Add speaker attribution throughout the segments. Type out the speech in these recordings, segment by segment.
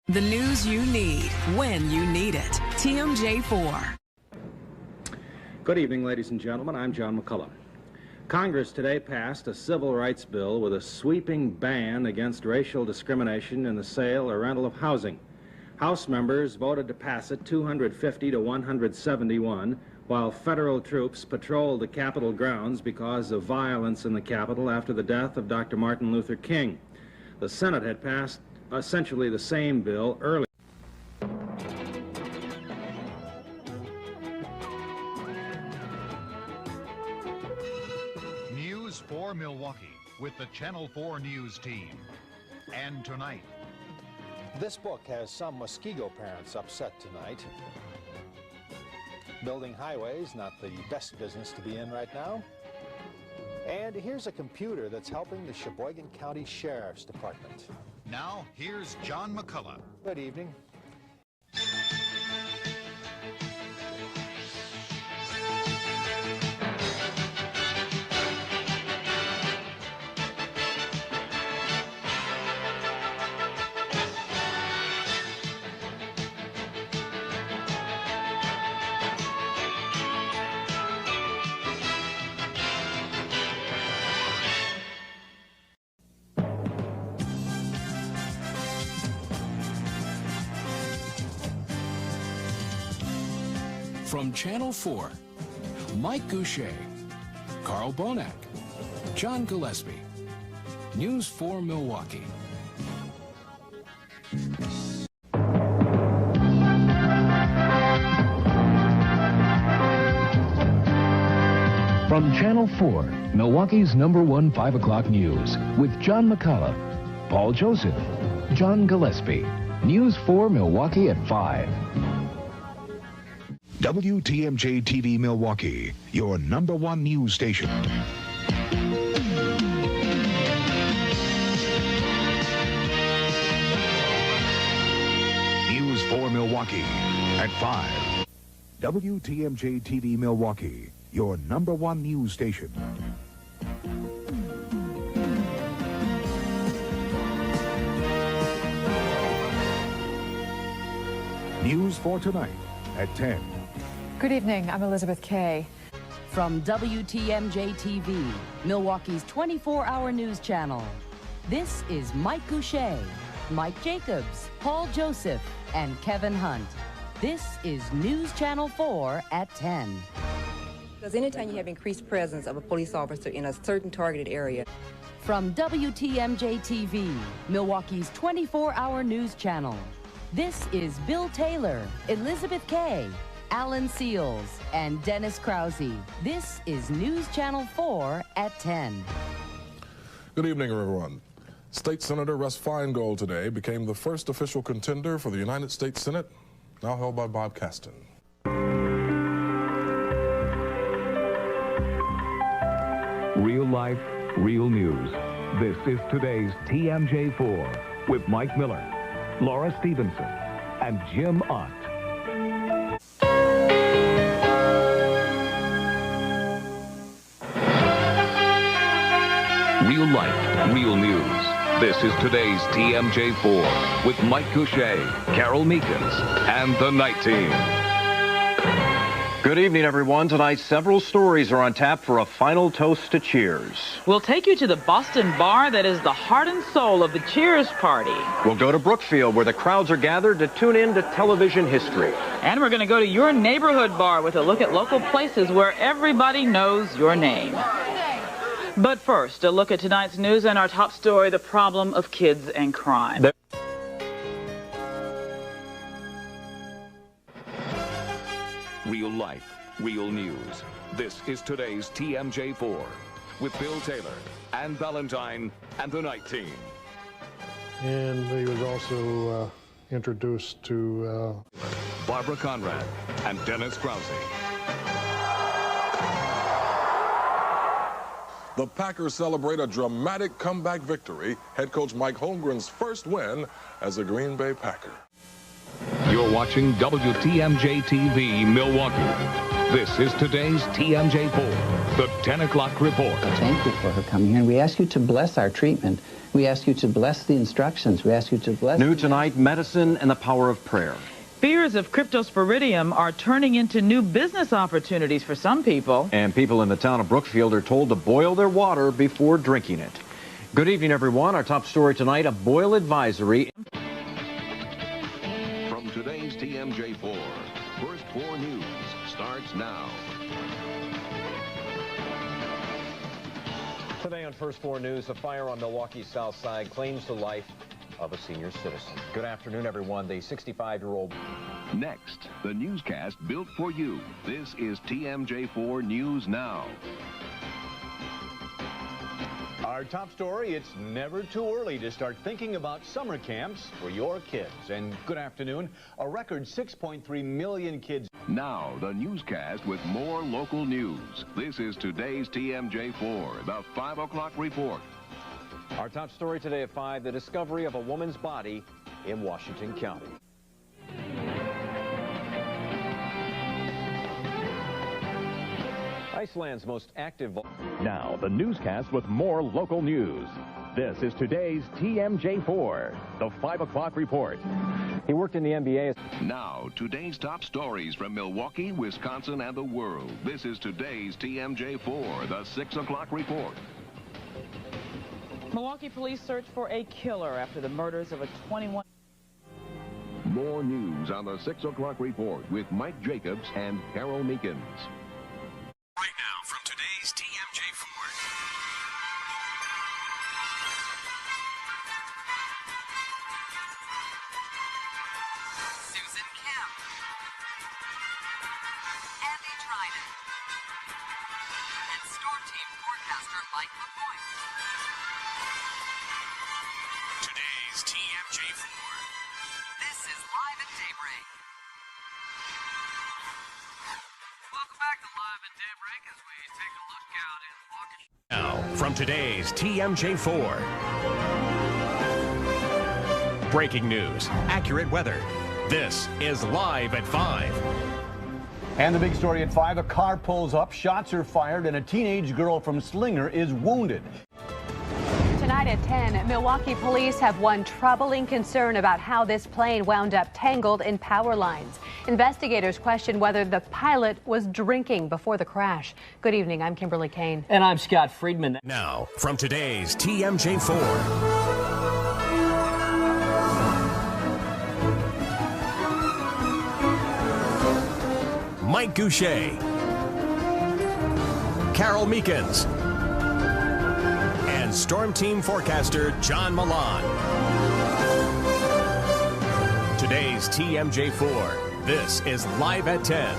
Speaker 1: The news you need, when you need it. TMJ4.
Speaker 2: Good evening, ladies and gentlemen. I'm John Mccullough. Congress today passed a civil rights bill with a sweeping ban against racial discrimination in the sale or rental of housing. House members voted to pass it 250 to 171, while federal troops patrolled the Capitol grounds because of violence in the Capitol after the death of Dr. Martin Luther King. The Senate had passed essentially the same bill earlier.
Speaker 3: News for Milwaukee with the Channel 4 News team. And tonight,
Speaker 4: this book has some Muskego parents upset tonight. Building highways, not the best business to be in right now. And here's a computer that's helping the Sheboygan County Sheriff's Department.
Speaker 3: now here's John Mccullough.
Speaker 4: Good evening.
Speaker 5: From Channel 4, Mike Goucher, Carl Bonack, John Gillespie. News 4 Milwaukee.
Speaker 6: From Channel 4, Milwaukee's #1 5 o'clock news with John Mccullough, Paul Joseph, John Gillespie. News 4 Milwaukee at 5.
Speaker 7: WTMJ-TV Milwaukee, your #1 news station. News 4 Milwaukee at 5. WTMJ-TV Milwaukee, your #1 news station. News for tonight at 10.
Speaker 8: Good evening, I'm Elizabeth Kay.
Speaker 9: From WTMJ-TV, Milwaukee's 24-hour news channel, this is Mike Goucher, Mike Jacobs, Paul Joseph, and Kevin Hunt. This is News Channel 4 at 10.
Speaker 10: Because anytime you have increased presence of a police officer in a certain targeted area.
Speaker 9: From WTMJ-TV, Milwaukee's 24-hour news channel, this is Bill Taylor, Elizabeth Kay, Alan Seals, and Dennis Krause. This is News Channel 4 at 10.
Speaker 11: Good evening, everyone. State Senator Russ Feingold today became the first official contender for the United States Senate, now held by Bob Caston.
Speaker 6: Real life, real news. This is today's TMJ4 with Mike Miller, Laura Stevenson, and Jim Ott.
Speaker 12: Real life, real news. This is today's TMJ4 with Mike Goucher, Carol Meekins, and the Night Team.
Speaker 13: Good evening, everyone. Tonight, several stories are on tap for a final toast to Cheers.
Speaker 14: We'll take you to the Boston bar that is the heart and soul of the Cheers party.
Speaker 13: We'll go to Brookfield, where the crowds are gathered to tune in to television history.
Speaker 14: And we're going to go to your neighborhood bar with a look at local places where everybody knows your name. But first, a look at tonight's news and our top story, the problem of kids and crime.
Speaker 12: Real life, real news. This is today's TMJ4 with Bill Taylor, Ann Valentine, and the Night Team.
Speaker 15: And he was also introduced to
Speaker 12: Barbara Conrad and Dennis Krause.
Speaker 11: The Packers celebrate a dramatic comeback victory. Head coach Mike Holmgren's first win as a Green Bay Packer.
Speaker 12: You're watching WTMJ-TV Milwaukee. This is today's TMJ4, the 10 o'clock report.
Speaker 16: Thank you for her coming here. We ask you to bless our treatment We ask you to bless the instructions. We ask you to bless...
Speaker 13: New tonight, medicine and the power of prayer.
Speaker 14: Fears of cryptosporidium are turning into new business opportunities for some people.
Speaker 13: And people in the town of Brookfield are told to boil their water before drinking it. Good evening, everyone. Our top story tonight, a boil advisory.
Speaker 12: From today's TMJ4, First 4 News starts now.
Speaker 13: Today on First 4 News, a fire on Milwaukee's South Side claims the life of a senior citizen. Good afternoon, everyone. The 65-year-old.
Speaker 12: Next, the newscast built for you. This is TMJ4 News Now.
Speaker 17: Our top story, it's never too early to start thinking about summer camps for your kids. And good afternoon, a record 6.3 million kids.
Speaker 12: Now, the newscast with more local news. This is today's TMJ4, the 5 o'clock report.
Speaker 13: Our top story today at 5, the discovery of a woman's body in Washington County. Iceland's most active...
Speaker 6: Now, the newscast with more local news. This is today's TMJ4, the 5 o'clock report.
Speaker 13: He worked in the NBA.
Speaker 12: Now, today's top stories from Milwaukee, Wisconsin, and the world. This is today's TMJ4, the 6 o'clock report.
Speaker 14: Milwaukee police search for a killer after the murders of a 21...
Speaker 12: More news on the 6 o'clock report with Mike Jacobs and Carol Meekins.
Speaker 5: Right now, from today's TMJ4.
Speaker 1: Susan Kim, Andy Trident, and Storm Team forecaster Mike McCullough.
Speaker 5: Today's TMJ4.
Speaker 1: This is Live at Daybreak. Welcome back to Live at Daybreak as we take a look out in Milwaukee.
Speaker 5: Now, from today's TMJ4. Breaking news, accurate weather. This is Live at 5.
Speaker 17: And the big story at 5, a car pulls up, shots are fired, and a teenage girl from Slinger is wounded.
Speaker 18: Tonight at 10, Milwaukee police have one troubling concern about how this plane wound up tangled in power lines. Investigators question whether the pilot was drinking before the crash. Good evening, I'm Kimberly Kane.
Speaker 19: And I'm Scott Friedman.
Speaker 5: Now, from today's TMJ4. Mike Goucher, Carol Meekins, and Storm Team forecaster John Milan. Today's TMJ4. This is Live at 10.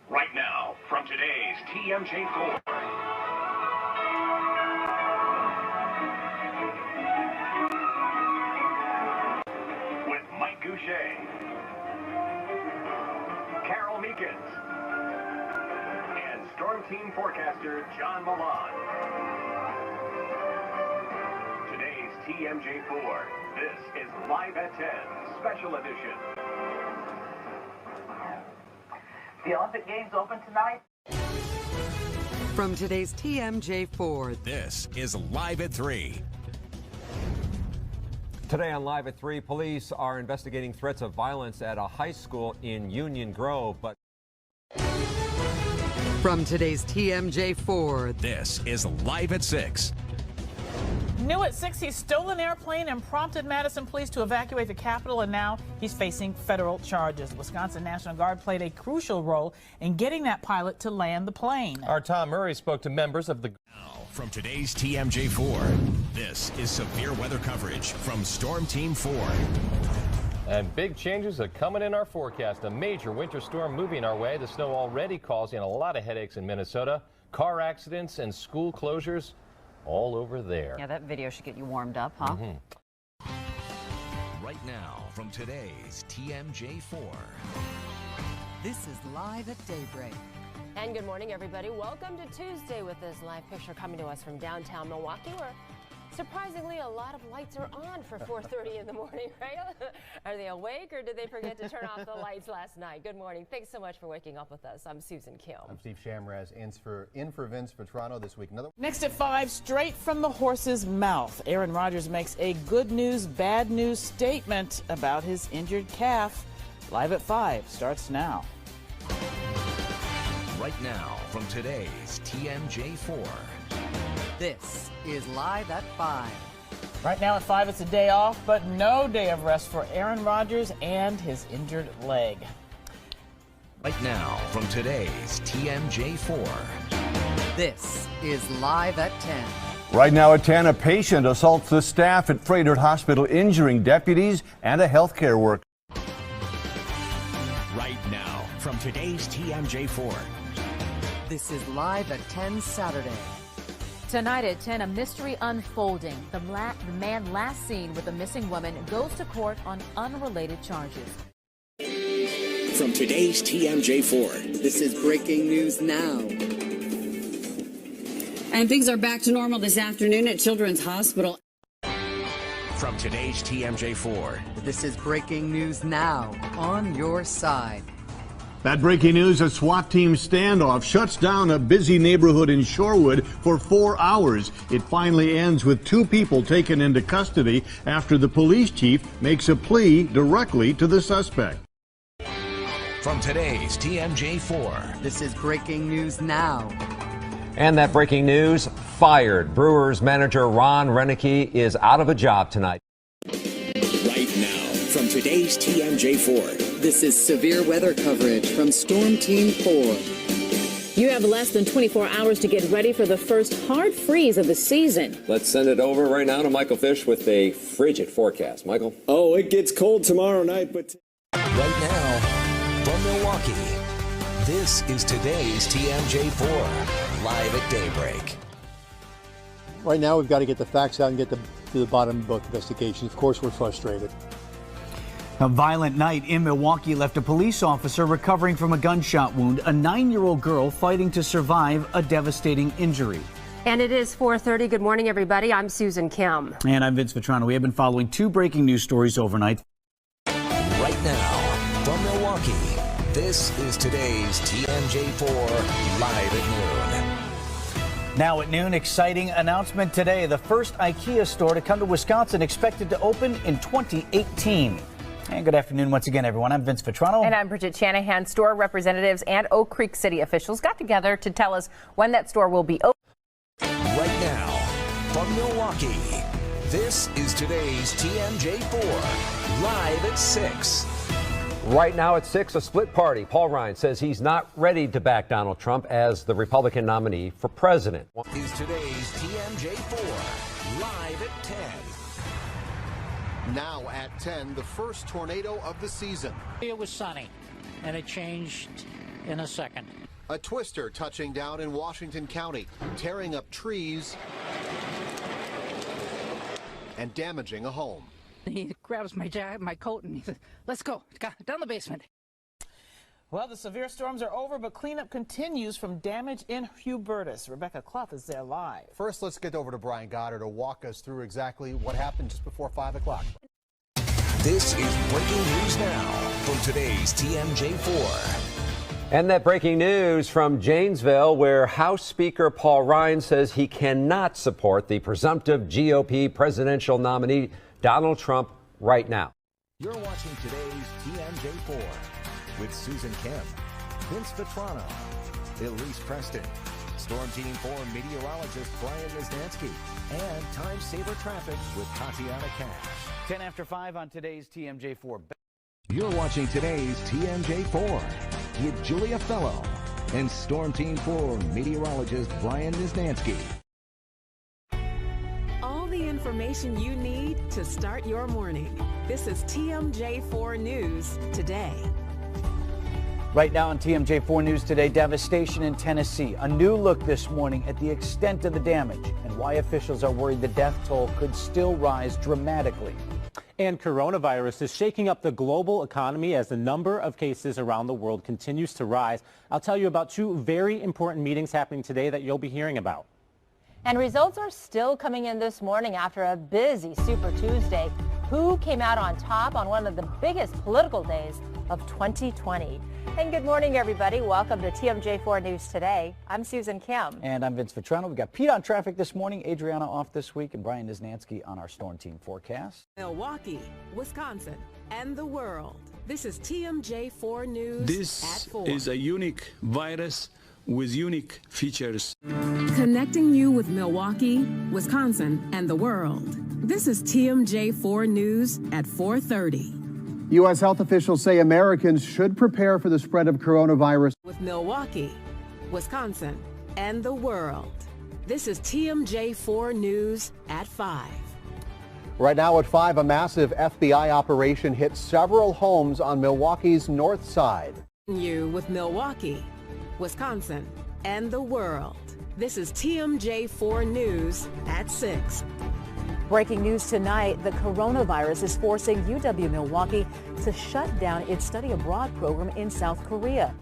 Speaker 12: Right now, from today's TMJ4. With Mike Goucher, Carol Meekins, and Storm Team forecaster John Milan. Today's TMJ4. This is Live at 10, special edition.
Speaker 20: The Olympic Games open tonight.
Speaker 1: From today's TMJ4.
Speaker 5: This is Live at 3.
Speaker 21: Today on Live at 3, police are investigating threats of violence at a high school in Union Grove, but...
Speaker 1: From today's TMJ4.
Speaker 5: This is Live at 6.
Speaker 14: New at 6, he stole an airplane and prompted Madison police to evacuate the Capitol, and now he's facing federal charges. Wisconsin National Guard played a crucial role in getting that pilot to land the plane.
Speaker 21: Our Tom Murray spoke to members of the...
Speaker 5: Now, from today's TMJ4, this is severe weather coverage from Storm Team 4.
Speaker 21: And big changes are coming in our forecast. A major winter storm moving our way. The snow already causing a lot of headaches in Minnesota. Car accidents and school closures all over there.
Speaker 18: Yeah, that video should get you warmed up, huh?
Speaker 5: Right now, from today's TMJ4.
Speaker 1: This is Live at Daybreak.
Speaker 22: And good morning, everybody. Welcome to Tuesday with this live picture coming to us from downtown Milwaukee, where
Speaker 19: Surprisingly, a lot of lights are on for 4:30 in the morning, right? Are they awake or did they forget to turn off the lights last night? Good morning. Thanks so much for waking up with us. I'm Susan Kim.
Speaker 22: I'm Steve Shamraz, in for Vince Vetrano this week.
Speaker 14: Next at 5, straight from the horse's mouth, Aaron Rodgers makes a good news, bad news statement about his injured calf. Live at 5 starts now.
Speaker 5: Right now, from today's TMJ4.
Speaker 9: This is Live at 5.
Speaker 14: Right now at 5, it's a day off, but no day of rest for Aaron Rodgers and his injured leg.
Speaker 5: Right now, from today's TMJ4.
Speaker 9: This is Live at 10.
Speaker 23: Right now at 10, a patient assaults the staff at Frederick Hospital, injuring deputies and a healthcare worker.
Speaker 5: Right now, from today's TMJ4.
Speaker 9: This is Live at 10 Saturday.
Speaker 24: Tonight at 10, a mystery unfolding. The man last seen with a missing woman goes to court on unrelated charges.
Speaker 5: From today's TMJ4.
Speaker 9: This is breaking news now. And things are back to normal this afternoon at Children's Hospital.
Speaker 5: From today's TMJ4.
Speaker 9: This is breaking news now on your side.
Speaker 23: That breaking news, a SWAT team standoff shuts down a busy neighborhood in Shorewood for 4 hours. It finally ends with 2 people taken into custody after the police chief makes a plea directly to the suspect.
Speaker 5: From today's TMJ4.
Speaker 9: This is breaking news now.
Speaker 13: And that breaking news, fired. Brewers manager Ron Renicky is out of a job tonight.
Speaker 5: Right now, from today's TMJ4.
Speaker 9: This is severe weather coverage from Storm Team 4.
Speaker 25: You have less than 24 hours to get ready for the first hard freeze of the season.
Speaker 26: Let's send it over right now to Michael Fish with a frigid forecast. Michael?
Speaker 27: Oh, it gets cold tomorrow night, but...
Speaker 5: Right now, from Milwaukee, this is today's TMJ4, live at daybreak.
Speaker 4: Right now, we've got to get the facts out and get to the bottom of both investigations. Of course, we're frustrated.
Speaker 28: A violent night in Milwaukee left a police officer recovering from a gunshot wound, a 9-year-old girl fighting to survive a devastating injury.
Speaker 19: And it is 4:30. Good morning, everybody. I'm Susan Kim.
Speaker 28: And I'm Vince Vetrano. We have been following 2 breaking news stories overnight.
Speaker 5: Right now, from Milwaukee, this is today's TMJ4, live at noon.
Speaker 28: Now at noon, exciting announcement today. The first IKEA store to come to Wisconsin, expected to open in 2018. And good afternoon once again, everyone. I'm Vince Vetrano.
Speaker 19: And I'm Bridget Shanahan. Store representatives and Oak Creek City officials got together to tell us when that store will be open.
Speaker 5: Right now, from Milwaukee, this is today's TMJ4, live at 6.
Speaker 13: Right now at 6, a split party. Paul Ryan says he's not ready to back Donald Trump as the Republican nominee for president.
Speaker 5: Is today's TMJ4, live at 10.
Speaker 29: Now at 10, the first tornado of the season.
Speaker 30: It was sunny, and it changed in a second.
Speaker 29: A twister touching down in Washington County, tearing up trees and damaging a home.
Speaker 30: He grabs my jacket, my coat, and he says, "Let's go down the basement."
Speaker 14: Well, the severe storms are over, but cleanup continues from damage in Hubertus. Rebecca Clough is there live.
Speaker 4: First, let's get over to Brian Goddard to walk us through exactly what happened just before 5 o'clock.
Speaker 5: This is breaking news now from today's TMJ4.
Speaker 13: And that breaking news from Janesville, where House Speaker Paul Ryan says he cannot support the presumptive GOP presidential nominee Donald Trump right now.
Speaker 3: You're watching today's TMJ4 with Susan Kim, Vince Vetrano, Elise Preston, Storm Team 4 meteorologist Brian Wisnansky, and Time Saver Traffic with Tatiana Cash.
Speaker 28: 10 after 5 on today's TMJ4.
Speaker 3: You're watching today's TMJ4 with Julia Fellow and Storm Team 4 meteorologist Brian Wisnansky.
Speaker 31: All the information you need to start your morning. This is TMJ4 News Today.
Speaker 28: Right now on TMJ4 News Today, devastation in Tennessee. A new look this morning at the extent of the damage and why officials are worried the death toll could still rise dramatically.
Speaker 32: And coronavirus is shaking up the global economy as the number of cases around the world continues to rise. I'll tell you about 2 very important meetings happening today that you'll be hearing about.
Speaker 2: And results are still coming in this morning after a busy Super Tuesday. Who came out on top on one of the biggest political days of 2020? And good morning, everybody. Welcome to TMJ4 News Today. I'm Susan Kim.
Speaker 28: And I'm Vince Vetrano. We got Pete on traffic this morning, Adriana off this week, and Brian Niznansky on our storm team forecast.
Speaker 31: Milwaukee, Wisconsin, and the world. This is TMJ4 News
Speaker 6: This
Speaker 31: at 4.
Speaker 6: is a unique virus with unique features.
Speaker 31: Connecting you with Milwaukee, Wisconsin, and the world. This is TMJ4 News at 4:30.
Speaker 7: U.S. health officials say Americans should prepare for the spread of coronavirus.
Speaker 31: With Milwaukee, Wisconsin, and the world. This is TMJ4 News at 5.
Speaker 4: Right now at 5, a massive FBI operation hit several homes on Milwaukee's north side.
Speaker 31: You with Milwaukee, Wisconsin, and the world. This is TMJ4 News at 6.
Speaker 24: Breaking news tonight, the coronavirus is forcing UW-Milwaukee to shut down its study abroad program in South Korea.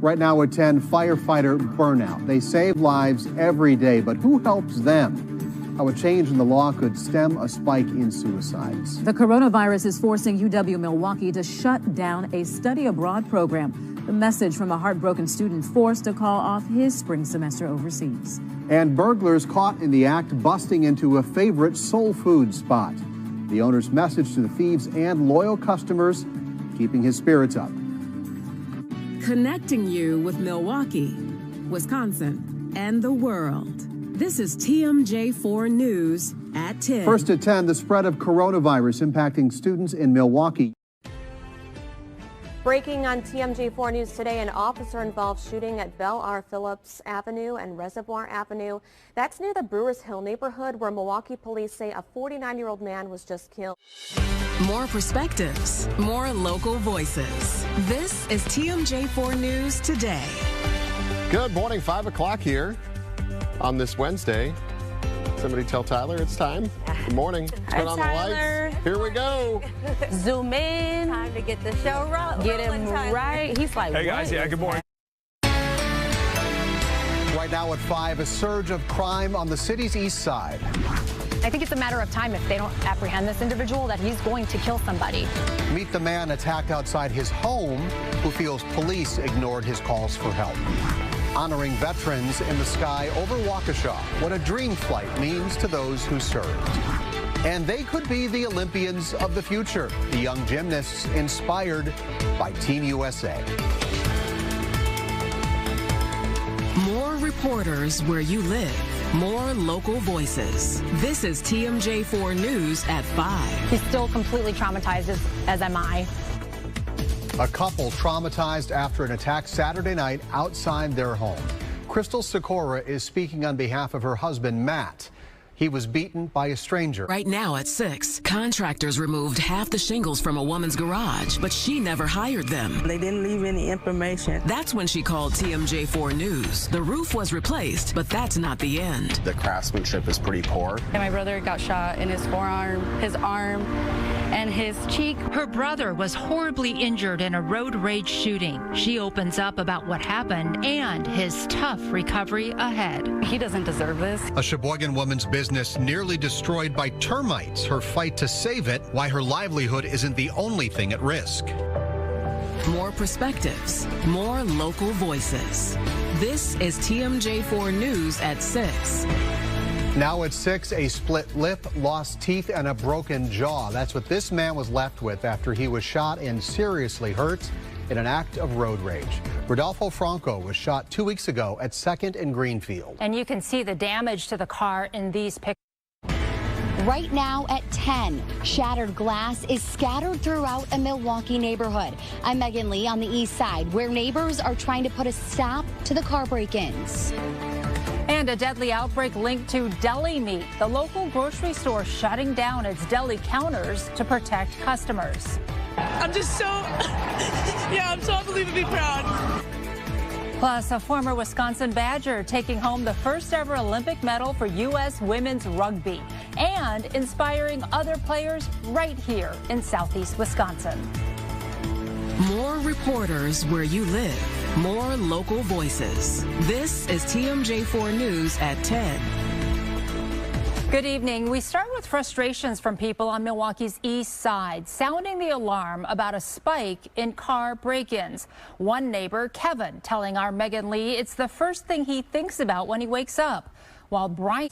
Speaker 7: Right now at 10, firefighter burnout. They save lives every day, but who helps them? How a change in the law could stem a spike in suicides.
Speaker 24: The coronavirus is forcing UW-Milwaukee to shut down a study abroad program. The message from a heartbroken student forced to call off his spring semester overseas.
Speaker 7: And burglars caught in the act busting into a favorite soul food spot. The owner's message to the thieves and loyal customers, keeping his spirits up.
Speaker 31: Connecting you with Milwaukee, Wisconsin, and the world. This is TMJ4 News at 10.
Speaker 7: First at 10, the spread of coronavirus impacting students in Milwaukee.
Speaker 8: Breaking on TMJ4 News today, an officer-involved shooting at Belle R. Phillips Avenue and Reservoir Avenue. That's near the Brewers Hill neighborhood where Milwaukee police say a 49-year-old man was just killed.
Speaker 31: More perspectives, more local voices. This is TMJ4 News Today.
Speaker 10: Good morning, 5 o'clock here on this Wednesday. Somebody tell Tyler it's time. Good morning. Turn on the lights. Here we go.
Speaker 2: Zoom in.
Speaker 8: Time to get the show rolling.
Speaker 2: Get him right. He's like,
Speaker 10: hey guys, yeah, good morning.
Speaker 4: Right now at 5, a surge of crime on the city's east side.
Speaker 11: I think it's a matter of time if they don't apprehend this individual that he's going to kill somebody.
Speaker 4: Meet the man attacked outside his home who feels police ignored his calls for help. Honoring veterans in the sky over Waukesha, what a dream flight means to those who served. And they could be the Olympians of the future, the young gymnasts inspired by Team USA.
Speaker 31: More reporters where you live, more local voices. This is TMJ4 News at 5.
Speaker 11: He's still completely traumatized, as am I.
Speaker 4: A couple traumatized after an attack Saturday night outside their home. Crystal Sikora is speaking on behalf of her husband, Matt. He was beaten by a stranger.
Speaker 31: Right now at 6, contractors removed half the shingles from a woman's garage, but she never hired them.
Speaker 12: They didn't leave any information.
Speaker 31: That's when she called TMJ4 News. The roof was replaced, but that's not the end.
Speaker 10: The craftsmanship is pretty poor.
Speaker 15: And my brother got shot in his forearm, his arm, and his cheek.
Speaker 16: Her brother was horribly injured in a road rage shooting. She opens up about what happened and his tough recovery ahead.
Speaker 15: He doesn't deserve this.
Speaker 4: A Sheboygan woman's business nearly destroyed by termites. Her fight to save it, why her livelihood isn't the only thing at risk.
Speaker 31: More perspectives, more local voices. This is TMJ4 News at 6.
Speaker 4: Now at 6, a split lip, lost teeth, and a broken jaw. That's what this man was left with after he was shot and seriously hurt in an act of road rage. Rodolfo Franco was shot 2 weeks ago at 2nd and Greenfield.
Speaker 11: And you can see the damage to the car in these pictures.
Speaker 17: Right now at 10, shattered glass is scattered throughout a Milwaukee neighborhood. I'm Megan Lee on the east side, where neighbors are trying to put a stop to the car break-ins.
Speaker 11: And a deadly outbreak linked to deli meat. The local grocery store shutting down its deli counters to protect customers.
Speaker 20: I'm just so, I'm so unbelievably proud.
Speaker 11: Plus, a former Wisconsin Badger taking home the first ever Olympic medal for U.S. women's rugby and inspiring other players right here in Southeast Wisconsin.
Speaker 31: More reporters where you live, more local voices. This is TMJ4 News at 10.
Speaker 11: Good evening. We start with frustrations from people on Milwaukee's east side, sounding the alarm about a spike in car break-ins. One neighbor, Kevin, telling our Megan Lee it's the first thing he thinks about when he wakes up, while Brian